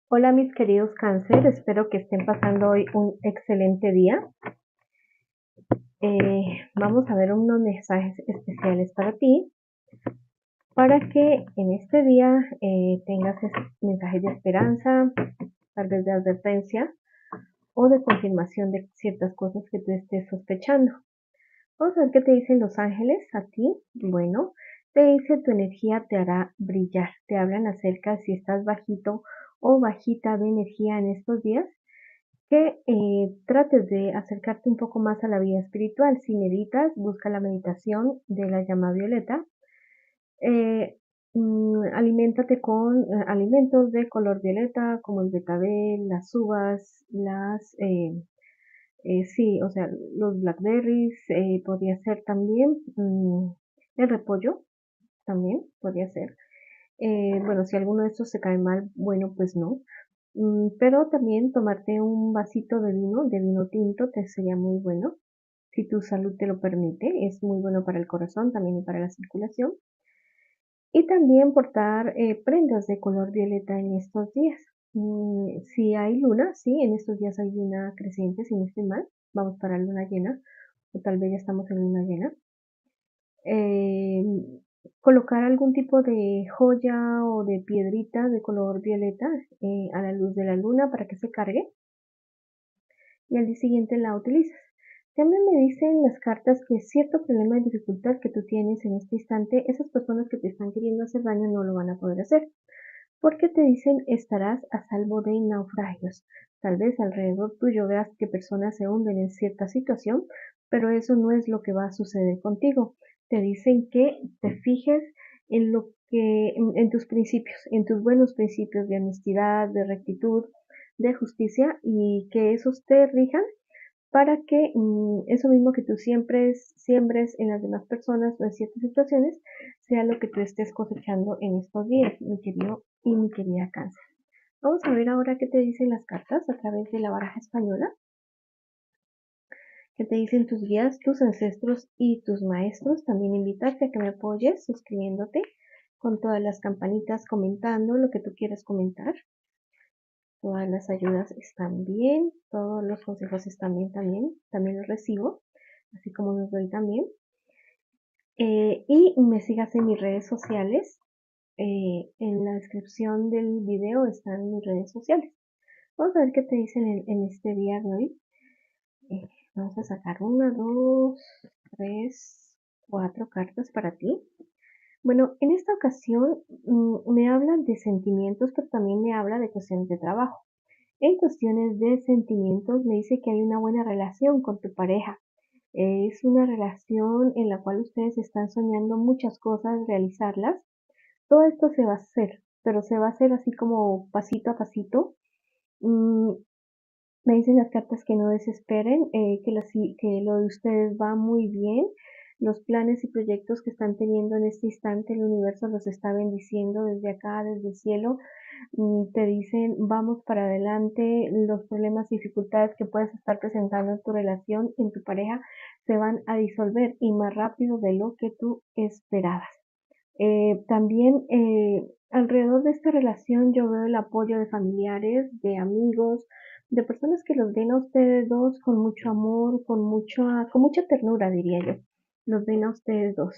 Hola mis queridos cáncer, espero que estén pasando hoy un excelente día. Vamos a ver unos mensajes especiales para ti, para que en este día tengas mensajes de esperanza, tal vez de advertencia o de confirmación de ciertas cosas que tú estés sospechando. Vamos a ver qué te dicen los ángeles a ti. Bueno, te dice tu energía te hará brillar. Te hablan acerca de si estás bajito o bajita de energía en estos días, que trates de acercarte un poco más a la vida espiritual. Si meditas, busca la meditación de la llama violeta. Eh, aliméntate con alimentos de color violeta, como el betabel, las uvas, sí, o sea, los blackberries, podría ser también el repollo, también podría ser. Bueno, si alguno de estos se cae mal, bueno, pues no. Pero también tomarte un vasito de vino tinto, te sería muy bueno. Si tu salud te lo permite, es muy bueno para el corazón también y para la circulación. Y también portar prendas de color violeta en estos días. Si hay luna, sí, en estos días hay luna creciente, si no estoy mal. Vamos para luna llena, o tal vez ya estamos en luna llena. eh, Colocar algún tipo de joya o de piedrita de color violeta a la luz de la luna para que se cargue y al día siguiente la utilizas. También me dicen las cartas que cierto problema de dificultad que tú tienes en este instante, esas personas que te están queriendo hacer daño no lo van a poder hacer, porque te dicen estarás a salvo de naufragios. Tal vez alrededor tuyo veas que personas se hunden en cierta situación, pero eso no es lo que va a suceder contigo. Te dicen que te fijes en lo que, en tus principios, en tus buenos principios de honestidad, de rectitud, de justicia, y que esos te rijan para que eso mismo que tú siempre siembres en las demás personas o en ciertas situaciones sea lo que tú estés cosechando en estos días, mi querido y mi querida Cáncer. Vamos a ver ahora qué te dicen las cartas a través de la baraja española, qué te dicen tus guías, tus ancestros y tus maestros. También invitarte a que me apoyes suscribiéndote con todas las campanitas, comentando lo que tú quieras comentar. Todas las ayudas están bien, todos los consejos están bien también los recibo, así como los doy también. Y me sigas en mis redes sociales. En la descripción del video están mis redes sociales. Vamos a ver qué te dicen en este día de hoy. Vamos a sacar una, dos, tres, cuatro cartas para ti. Bueno, en esta ocasión me hablan de sentimientos, pero también me habla de cuestiones de trabajo. En cuestiones de sentimientos, me dice que hay una buena relación con tu pareja. Es una relación en la cual ustedes están soñando muchas cosas, realizarlas. Todo esto se va a hacer, pero se va a hacer así como pasito a pasito. Mm, Me dicen las cartas que no desesperen, que lo de ustedes va muy bien. Los planes y proyectos que están teniendo en este instante, el universo los está bendiciendo desde acá, desde el cielo. Te dicen, vamos para adelante, los problemas y dificultades que puedas estar presentando en tu relación, en tu pareja, se van a disolver y más rápido de lo que tú esperabas. También alrededor de esta relación yo veo el apoyo de familiares, de amigos, de personas que los ven a ustedes dos con mucho amor, con mucha ternura, diría yo. Los ven a ustedes dos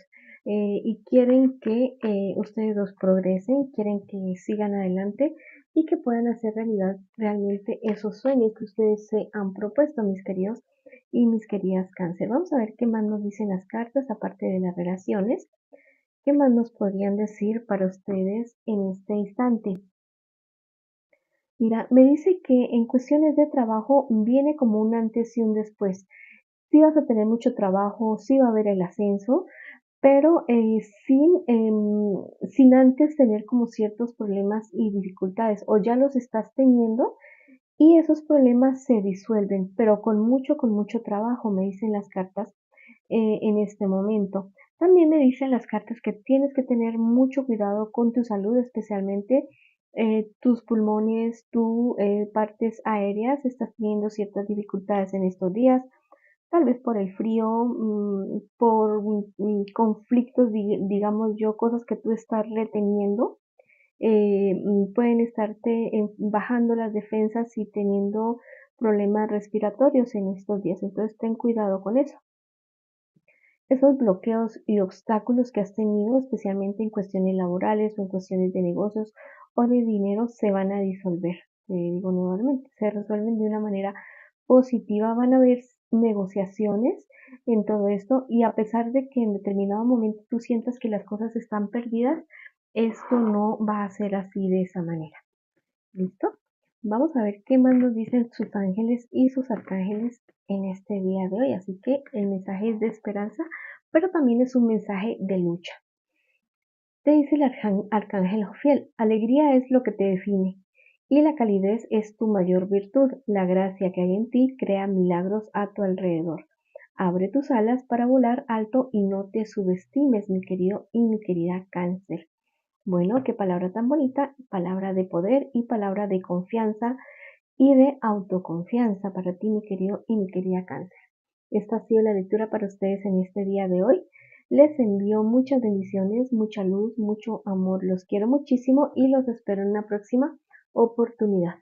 y quieren que ustedes dos progresen, quieren que sigan adelante y que puedan hacer realidad realmente esos sueños que ustedes se han propuesto, mis queridos y mis queridas cáncer. Vamos a ver qué más nos dicen las cartas, aparte de las relaciones. ¿Qué más nos podrían decir para ustedes en este instante? Mira, me dice que en cuestiones de trabajo viene como un antes y un después. Sí vas a tener mucho trabajo, sí va a haber el ascenso, pero sin antes tener como ciertos problemas y dificultades, o ya los estás teniendo y esos problemas se disuelven, pero con mucho trabajo, me dicen las cartas en este momento. También me dicen las cartas que tienes que tener mucho cuidado con tu salud, especialmente tus pulmones, tus partes aéreas. Estás teniendo ciertas dificultades en estos días, tal vez por el frío, por conflictos, digamos yo, cosas que tú estás reteniendo pueden estarte bajando las defensas y teniendo problemas respiratorios en estos días. Entonces ten cuidado con eso. Esos bloqueos y obstáculos que has tenido, especialmente en cuestiones laborales o en cuestiones de negocios o de dinero, se van a disolver. Te digo nuevamente, se resuelven de una manera positiva. Van a haber negociaciones en todo esto, y a pesar de que en determinado momento tú sientas que las cosas están perdidas, esto no va a ser así de esa manera. ¿Listo? Vamos a ver qué más nos dicen sus ángeles y sus arcángeles en este día de hoy. Así que el mensaje es de esperanza, pero también es un mensaje de lucha. Te dice el arcángel Jofiel: alegría es lo que te define, y la calidez es tu mayor virtud. La gracia que hay en ti crea milagros a tu alrededor. Abre tus alas para volar alto y no te subestimes, mi querido y mi querida Cáncer. Bueno, qué palabra tan bonita, palabra de poder y palabra de confianza y de autoconfianza para ti, mi querido y mi querida Cáncer. Esta ha sido la lectura para ustedes en este día de hoy. Les envío muchas bendiciones, mucha luz, mucho amor. Los quiero muchísimo y los espero en una próxima oportunidad.